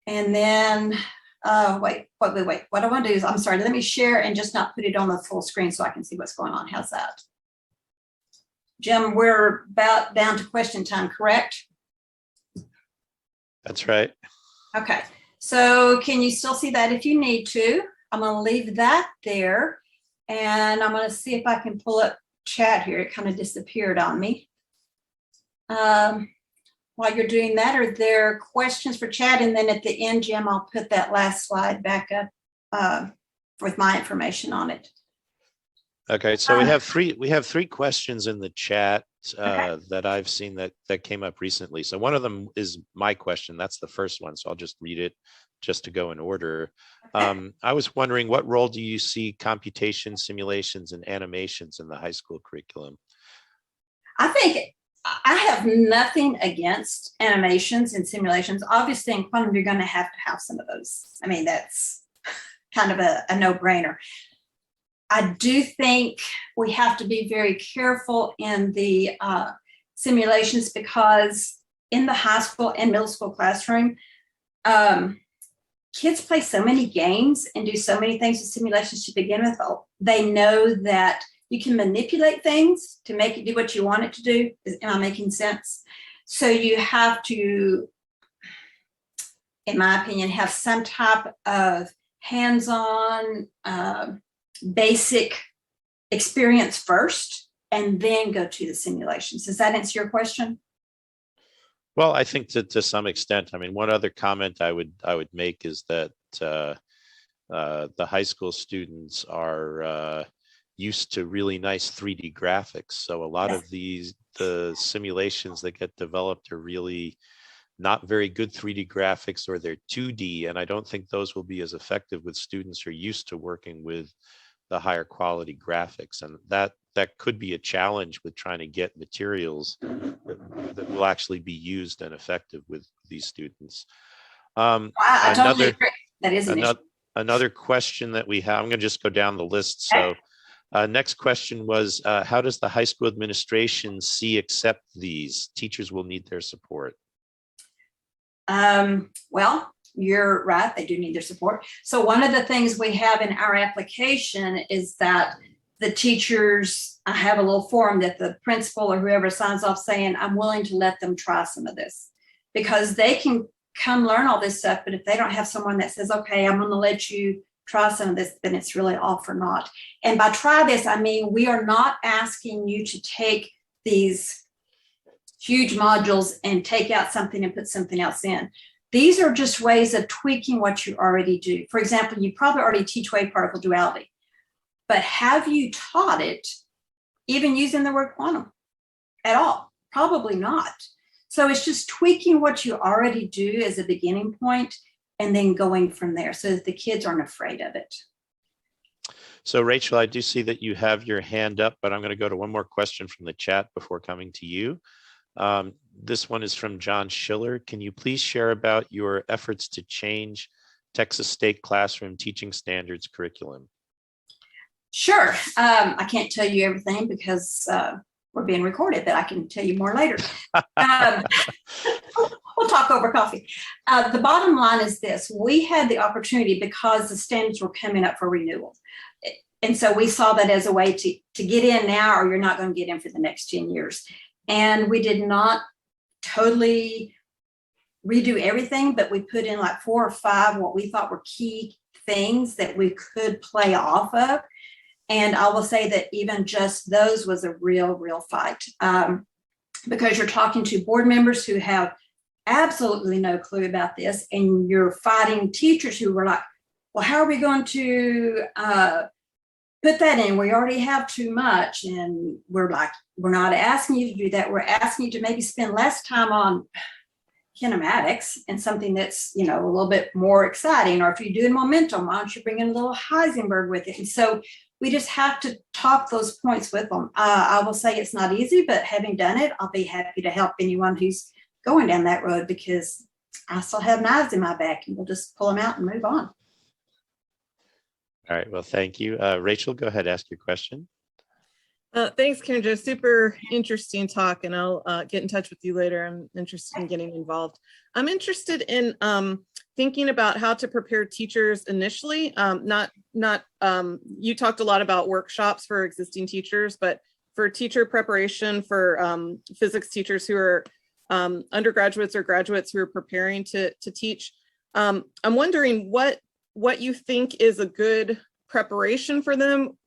And then, wait. What I want to do is, I'm sorry, let me share and just not put it on the full screen so I can see what's going on. How's that? Jim, we're about down to question time, correct? That's right. Okay. So can you still see that if you need to? I'm going to leave that there. And I'm going to see if I can pull up chat here. It kind of disappeared on me. While you're doing that, are there questions for chat? And then at the end, Jim, I'll put that last slide back up with my information on it. Okay, so we have three questions in the chat Okay. that I've seen that came up recently. So one of them is my question. That's the first one. So I'll just read it just to go in order. Okay. I was wondering, what role do you see computation, simulations, and animations in the high school curriculum? I think I have nothing against animations and simulations. Obviously, in quantum, you're going to have some of those. I mean, that's kind of a no-brainer. I do think we have to be very careful in the simulations, because in the high school and middle school classroom, kids play so many games and do so many things with simulations to begin with. They know that you can manipulate things to make it do what you want it to do. Am I making sense? So you have to, in my opinion, have some type of hands-on basic experience first, and then go to the simulations. Does that answer your question? Well, I think that to some extent. I mean, one other comment I would make is that the high school students are used to really nice 3D graphics. So a lot of the simulations that get developed are really not very good 3D graphics, or they're 2D, and I don't think those will be as effective with students who are used to working with the higher quality graphics. And that could be a challenge with trying to get materials that will actually be used and effective with these students. I totally agree. That is an issue. Another question that we have, I'm going to just go down the list. So next question was, how does the high school administration accept these? Teachers will need their support. Well, you're right. They do need their support. So one of the things we have in our application is that the teachers have a little form that the principal or whoever signs off saying, I'm willing to let them try some of this, because they can come learn all this stuff. But if they don't have someone that says, okay, I'm going to let you try some of this, then it's really all for naught. And by try this, I mean, we are not asking you to take these huge modules and take out something and put something else in. These are just ways of tweaking what you already do. For example, you probably already teach wave particle duality, but have you taught it even using the word quantum at all? Probably not. So it's just tweaking what you already do as a beginning point and then going from there so that the kids aren't afraid of it. So Rachel, I do see that you have your hand up, but I'm going to go to one more question from the chat before coming to you. This one is from John Schiller. Can you please share about your efforts to change Texas State classroom teaching standards curriculum? Sure. I can't tell you everything because we're being recorded, but I can tell you more later. We'll talk over coffee. The bottom line is this. We had the opportunity because the standards were coming up for renewal. And so we saw that as a way to get in now, or you're not going to get in for the next 10 years. And we did not totally redo everything, but we put in like 4 or 5 what we thought were key things that we could play off of. And I will say that even just those was a real fight, because you're talking to board members who have absolutely no clue about this, and you're fighting teachers who were like, well, how are we going to put that in? We already have too much. And we're like, we're not asking you to do that. We're asking you to maybe spend less time on kinematics and something that's, you know, a little bit more exciting. Or if you're doing momentum, why don't you bring in a little Heisenberg with it? And so we just have to talk those points with them. I will say it's not easy, but having done it, I'll be happy to help anyone who's going down that road, because I still have knives in my back, and we'll just pull them out and move on. All right, well, thank you. Rachel, go ahead, ask your question. Thanks, Kendra. Super interesting talk, and I'll get in touch with you later. I'm interested in getting involved. I'm interested in thinking about how to prepare teachers initially. You talked a lot about workshops for existing teachers, but for teacher preparation for physics teachers who are undergraduates or graduates who are preparing to teach. I'm wondering what you think is a good preparation for them.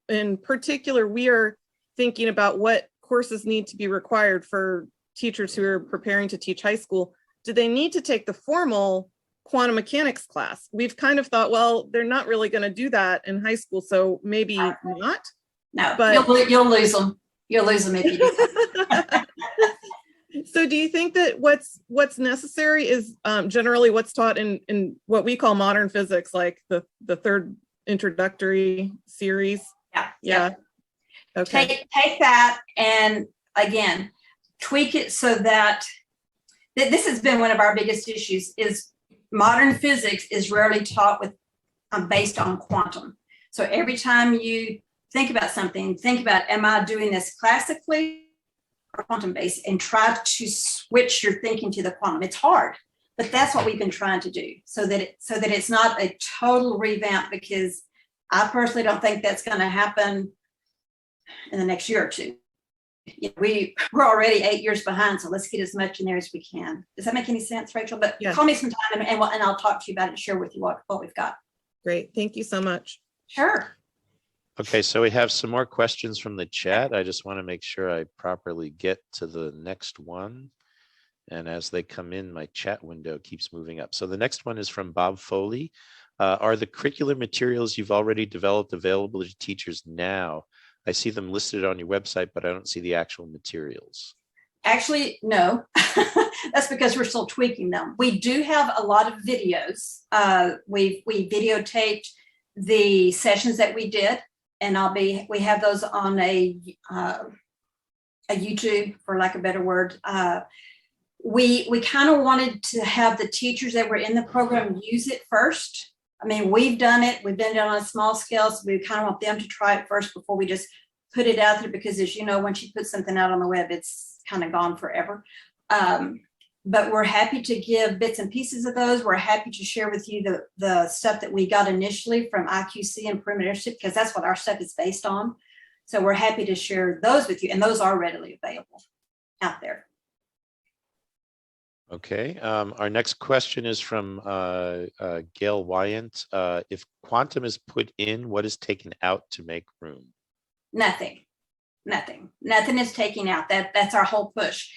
In particular, we are thinking about what courses need to be required for teachers who are preparing to teach high school. Do they need to take the formal quantum mechanics class? We've kind of thought, well, they're not really going to do that in high school, so maybe not. No, but you'll lose them. You'll lose them if you do. So do you think that what's necessary is generally what's taught in what we call modern physics, like the third introductory series? Yeah. Okay. Take that and again, tweak it so that this has been one of our biggest issues. Is modern physics is rarely taught with based on quantum. So every time you think about something, think about, am I doing this classically or quantum based, and try to switch your thinking to the quantum. It's hard, but that's what we've been trying to do, so that it's not a total revamp, because I personally don't think that's going to happen in the next year or two. You know, we're already 8 years behind, so let's get as much in there as we can. Does that make any sense, Rachel? But yeah. Call me sometime and I'll talk to you about it and share with you what we've got. Great. Thank you so much. Sure. Okay, so we have some more questions from the chat. I just want to make sure I properly get to the next one. And as they come in, my chat window keeps moving up. So the next one is from Bob Foley. Are the curricular materials you've already developed available to teachers now? I see them listed on your website, but I don't see the actual materials. Actually, no. That's because we're still tweaking them. We do have a lot of videos. We videotaped the sessions that we did, and we have those on a YouTube, for lack of a better word. We kind of wanted to have the teachers that were in the program use it first. I mean, we've done it. We've done it on a small scale, so we kind of want them to try it first before we just put it out there, because as you know, once you put something out on the web, it's kind of gone forever. But we're happy to give bits and pieces of those. We're happy to share with you the stuff that we got initially from IQC and Preuniversity, because that's what our stuff is based on. So we're happy to share those with you, and those are readily available out there. Okay, our next question is from Gail Wyant. If quantum is put in, what is taken out to make room? Nothing is taking out. That's our whole push.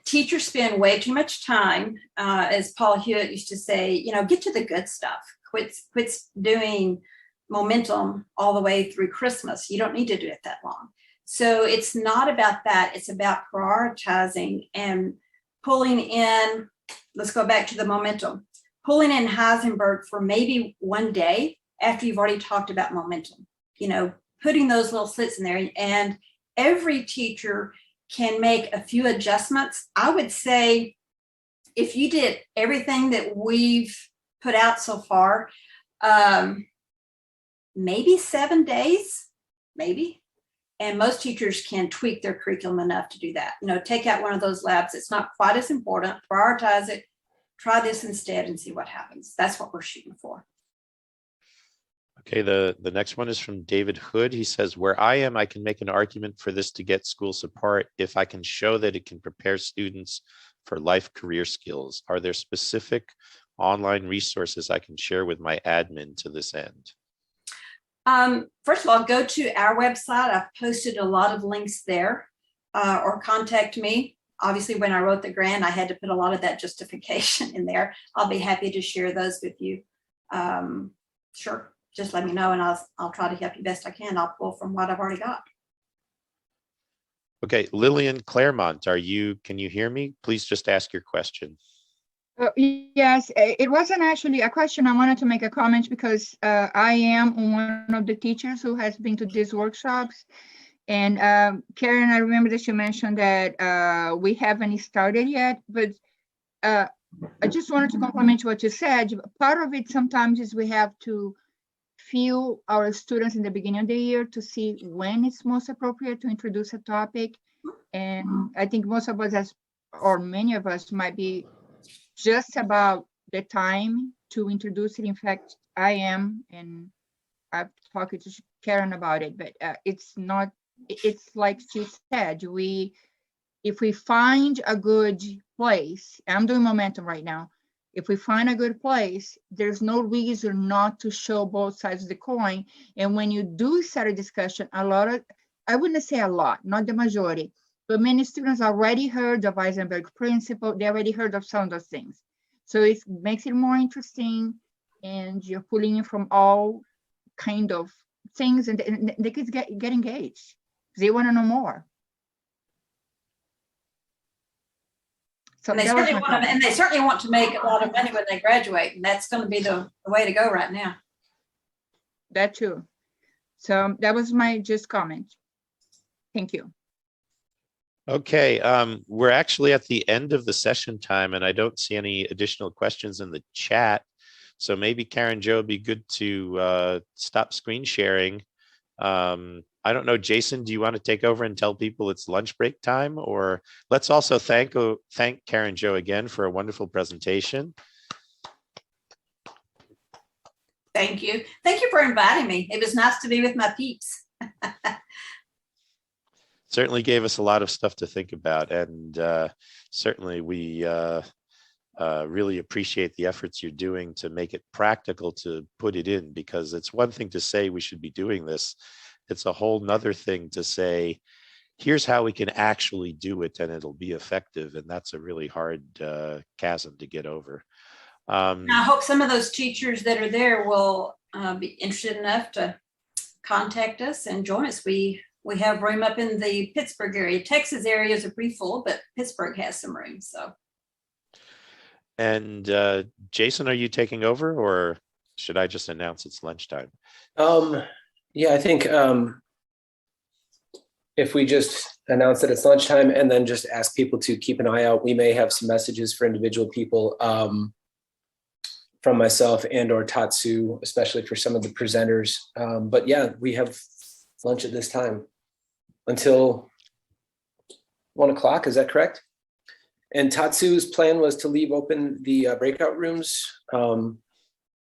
Teachers spend way too much time, as Paul Hewitt used to say, get to the good stuff. Quit doing momentum all the way through Christmas. You don't need to do it that long. So it's not about that. It's about prioritizing and pulling in, let's go back to the momentum, pulling in Heisenberg for maybe one day after you've already talked about momentum, putting those little slits in there. And every teacher can make a few adjustments. I would say if you did everything that we've put out so far, maybe 7 days, maybe. And most teachers can tweak their curriculum enough to do that. Take out one of those labs. It's not quite as important. Prioritize it. Try this instead and see what happens. That's what we're shooting for. Okay, the next one is from David Hood. He says, where I am, I can make an argument for this to get school support if I can show that it can prepare students for life career skills. Are there specific online resources I can share with my admin to this end? First of all, go to our website. I've posted a lot of links there, or contact me. Obviously, when I wrote the grant, I had to put a lot of that justification in there. I'll be happy to share those with you. Sure, just let me know and I'll try to help you best I can. I'll pull from what I've already got. Okay, Lillian Claremont, can you hear me? Please just ask your question. Yes, it wasn't actually a question. I wanted to make a comment because I am one of the teachers who has been to these workshops. And Karen, I remember that you mentioned that we haven't started yet, but I just wanted to compliment what you said. Part of it sometimes is we have to feel our students in the beginning of the year to see when it's most appropriate to introduce a topic. And I think most of us, or many of us, might be just about the time to introduce it. In fact, I am, and I've talked to Karen about it, but it's like she said, if we find a good place, I'm doing momentum right now. If we find a good place, there's no reason not to show both sides of the coin. And when you do start a discussion, I wouldn't say a lot, not the majority, but many students already heard of Heisenberg principle. They already heard of some of those things. So it makes it more interesting, and you're pulling in from all kind of things, and the kids get engaged. They want to know more. So and they certainly want to make a lot of money when they graduate, and that's going to be the way to go right now. That too. So that was my just comment. Thank you. Okay, we're actually at the end of the session time, and I don't see any additional questions in the chat. So maybe Karen Jo, it'd be good to stop screen sharing. I don't know, Jason, do you want to take over and tell people it's lunch break time? Or let's also thank Karen Jo again for a wonderful presentation. Thank you. Thank you for inviting me. It was nice to be with my peeps. Certainly gave us a lot of stuff to think about, and certainly we really appreciate the efforts you're doing to make it practical to put it in, because it's one thing to say we should be doing this. It's a whole nother thing to say, here's how we can actually do it and it'll be effective. And that's a really hard chasm to get over. I hope some of those teachers that are there will be interested enough to contact us and join us. We we have room up in the Pittsburgh area. Texas areas are pretty full, but Pittsburgh has some room. So. And Jason, are you taking over, or should I just announce it's lunchtime? Yeah, I think if we just announce that it's lunchtime and then just ask people to keep an eye out, we may have some messages for individual people from myself and or Tatsu, especially for some of the presenters. But yeah, we have lunch at this time until 1 o'clock. Is that correct? And Tatsu's plan was to leave open the breakout rooms.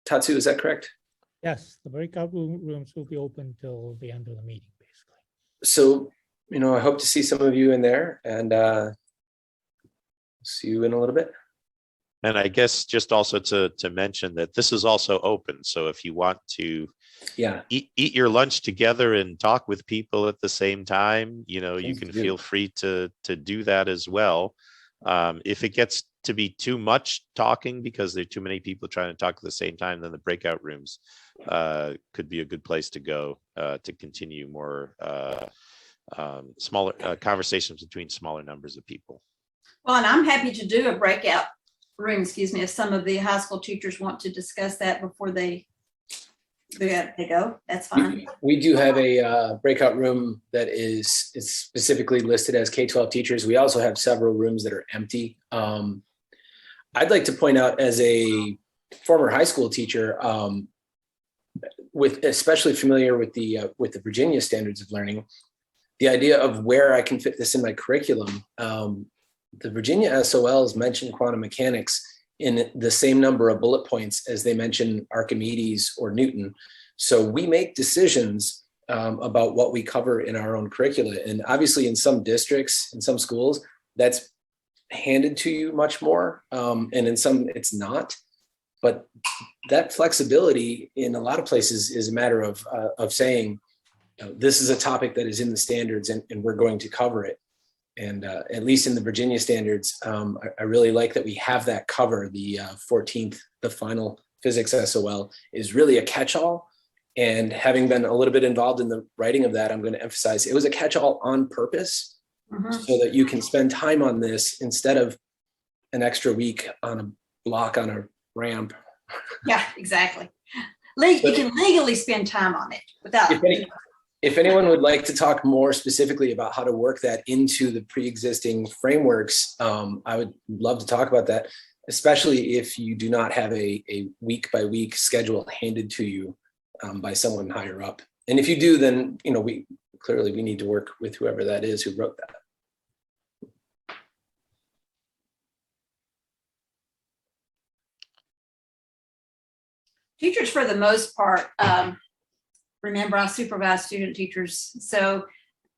Tatsu, is that correct? Yes, the breakout rooms will be open till the end of the meeting, basically. So, I hope to see some of you in there, and see you in a little bit. And I guess just also to mention that this is also open. So if you want to eat your lunch together and talk with people at the same time, you can feel free to do that as well. If it gets to be too much talking because there are too many people trying to talk at the same time, then the breakout rooms could be a good place to go to continue more smaller conversations between smaller numbers of people. Well, and I'm happy to do a breakout room, if some of the high school teachers want to discuss that before they go. That's fine. We do have a breakout room that is specifically listed as K-12 teachers. We also have several rooms that are empty. I'd like to point out, as a former high school teacher, especially familiar with the Virginia standards of learning, the idea of where I can fit this in my curriculum. The Virginia SOLs mention quantum mechanics in the same number of bullet points as they mention Archimedes or Newton. So we make decisions about what we cover in our own curricula. And obviously in some districts, in some schools, that's handed to you much more. And in some it's not. But that flexibility in a lot of places is a matter of saying, this is a topic that is in the standards and we're going to cover it. And at least in the Virginia standards, I really like that we have that cover. The 14th, the final physics SOL, is really a catch-all. And having been a little bit involved in the writing of that, I'm going to emphasize it was a catch-all on purpose, so that you can spend time on this instead of an extra week on a block on a ramp. Yeah, exactly. You can legally spend time on it without. If anyone would like to talk more specifically about how to work that into the pre-existing frameworks, I would love to talk about that, especially if you do not have a week-by-week schedule handed to you by someone higher up. And if you do, then we need to work with whoever that is who wrote that. Teachers, for the most part, remember, I supervise student teachers. So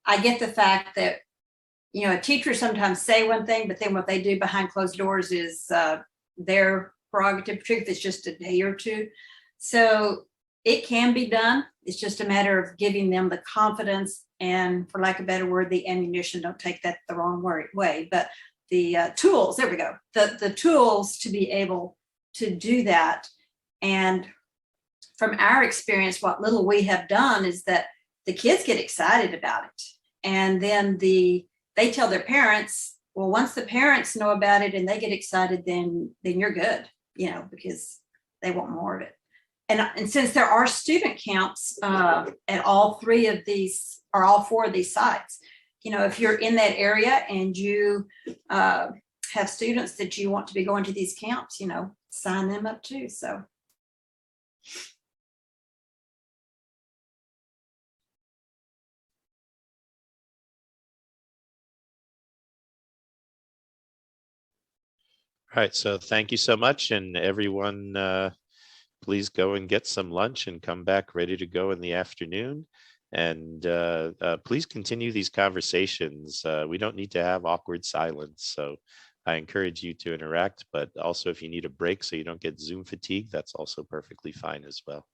I get the fact that, a teacher sometimes say one thing, but then what they do behind closed doors is their prerogative, particularly if it's just a day or two. So it can be done. It's just a matter of giving them the confidence and, for lack of a better word, the ammunition. Don't take that the wrong way, but the tools, there we go. The tools to be able to do that. And from our experience, what little we have done is that the kids get excited about it. And then they tell their parents, well, once the parents know about it and they get excited, then you're good, because they want more of it. And since there are student counts at all 3 of these or all 4 of these sites, if you're in that area and you have students that you want to be going to these camps, sign them up too. So. All right, so thank you so much, and everyone, please go and get some lunch and come back ready to go in the afternoon. And please continue these conversations. We don't need to have awkward silence, so I encourage you to interact, but also if you need a break so you don't get Zoom fatigue, that's also perfectly fine as well.